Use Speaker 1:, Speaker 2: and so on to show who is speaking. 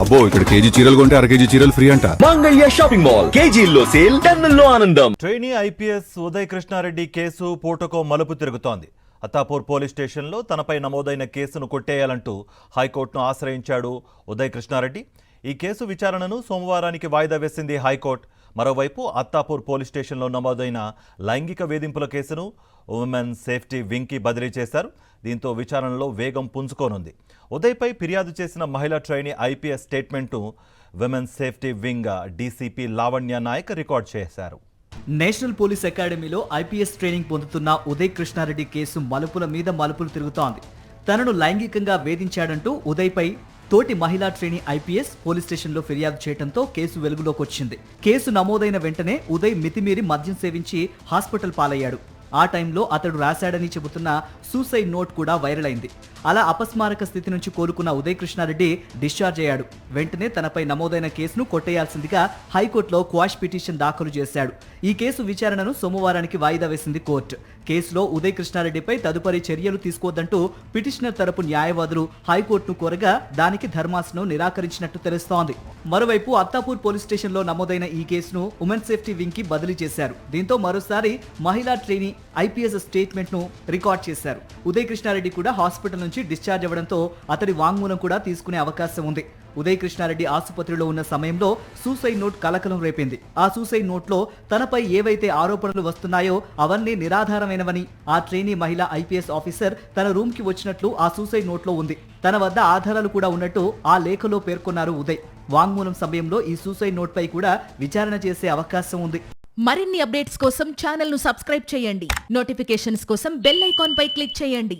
Speaker 1: అబ్బో ఇక్కడ కేజీ చీరలు కొంటే అర కేజీ చీరలు ఫ్రీ అంట.
Speaker 2: మంగళ్య షాపింగ్ మాల్ కేజీల్లో సేల్, టన్నుల్లో ఆనందం.
Speaker 3: Trainee IPS Uday Krishna Reddy case పూటకో మలుపు తిరుగుతోంది. అత్తాపూర్ పోలీస్ స్టేషన్లో తనపై నమోదైన కేసును కొట్టేయాలంటూ హైకోర్టును ఆశ్రయించాడు ఉదయ్ కృష్ణారెడ్డి. ఈ కేసు విచారణను సోమవారానికి వాయిదా వేసింది హైకోర్టు. మరోవైపు అత్తాపూర్ పోలీస్ స్టేషన్లో నమోదైన లైంగిక వేధింపుల కేసును ఉమెన్ సేఫ్టీ వింగ్కి బదిలీ చేశారు. దీంతో విచారణలో వేగం పుంజుకోనుంది. ఉదయ్పై ఫిర్యాదు చేసిన మహిళా ట్రైనీ ఐపీఎస్ స్టేట్మెంట్ను women safety wing DCP Lavanya Naik record చేశారు.
Speaker 4: నేషనల్ పోలీస్ అకాడమీలో ఐపీఎస్ ట్రైనింగ్ పొందుతున్న ఉదయ్ కృష్ణారెడ్డి కేసు మలుపుల మీద మలుపులు తిరుగుతోంది. తనను లైంగికంగా వేధించాడంటూ ఉదయ్పై తోటి మహిళా ట్రైనీ ఐపీఎస్ పోలీస్ స్టేషన్లో ఫిర్యాదు చేయడంతో కేసు వెలుగులోకి వచ్చింది. కేసు నమోదైన వెంటనే ఉదయ్ మితిమీరి మద్యం సేవించి హాస్పిటల్ పాలయ్యాడు. ఆ టైంలో అతడు రాశాడని చెబుతున్న సూసైడ్ నోట్ కూడా వైరల్ అయింది. అలా అపస్మారక స్థితి నుంచి కోలుకున్న ఉదయ్ కృష్ణారెడ్డి డిశ్చార్జ్ అయ్యాడు. వెంటనే తనపై నమోదైన కేసును కొట్టేయాల్సిందిగా హైకోర్టులో క్వాష్ పిటిషన్ దాఖలు చేశాడు. ఈ కేసు విచారణను సోమవారానికి వాయిదా వేసింది కోర్టు. కేసులో ఉదయ్ కృష్ణారెడ్డిపై తదుపరి చర్యలు తీసుకోవద్దంటూ పిటిషనర్ తరపు న్యాయవాదులు హైకోర్టును కోరగా దానికి ధర్మాసనం నిరాకరించినట్టు తెలుస్తోంది. మరోవైపు అత్తాపూర్ పోలీస్ స్టేషన్లో నమోదైన ఈ కేసును ఉమెన్ సేఫ్టీ వింగ్ కి బదిలీ చేశారు. దీంతో మరోసారి మహిళా ట్రైనీ ఐపీఎస్ స్టేట్మెంట్ ను రికార్డ్ చేశారు. ఉదయ్ కృష్ణారెడ్డి కూడా హాస్పిటల్ నుంచి డిశ్చార్జ్ అవ్వడంతో అతడి వాంగ్మూలం కూడా తీసుకునే అవకాశం ఉంది. ఉదయ్ కృష్ణారెడ్డి ఆసుపత్రిలో ఉన్న సమయంలో సూసైడ్ నోట్ కలకలం రేపింది. ఆ సూసైడ్ నోట్లో తనపై ఏవైతే ఆరోపణలు వస్తున్నాయో అవన్నీ నిరాధారమైనవని ఆ ట్రైనీ మహిళా ఐపీఎస్ ఆఫీసర్ తన రూమ్ కి వచ్చినట్లు ఆ సూసైడ్ నోట్లో ఉంది. తన వద్ద ఆధారాలు కూడా ఉన్నట్టు ఆ లేఖలో పేర్కొన్నారు ఉదయ్. వాంగ్మూలం సమయంలో ఈ సూసైడ్ నోట్ పై కూడా విచారణ చేసే అవకాశం ఉంది.
Speaker 5: మరిన్ని అప్డేట్స్ కోసం ఛానల్ ను సబ్స్క్రైబ్ చేయండి. నోటిఫికేషన్స్ కోసం బెల్ ఐకాన్ పై క్లిక్ చేయండి.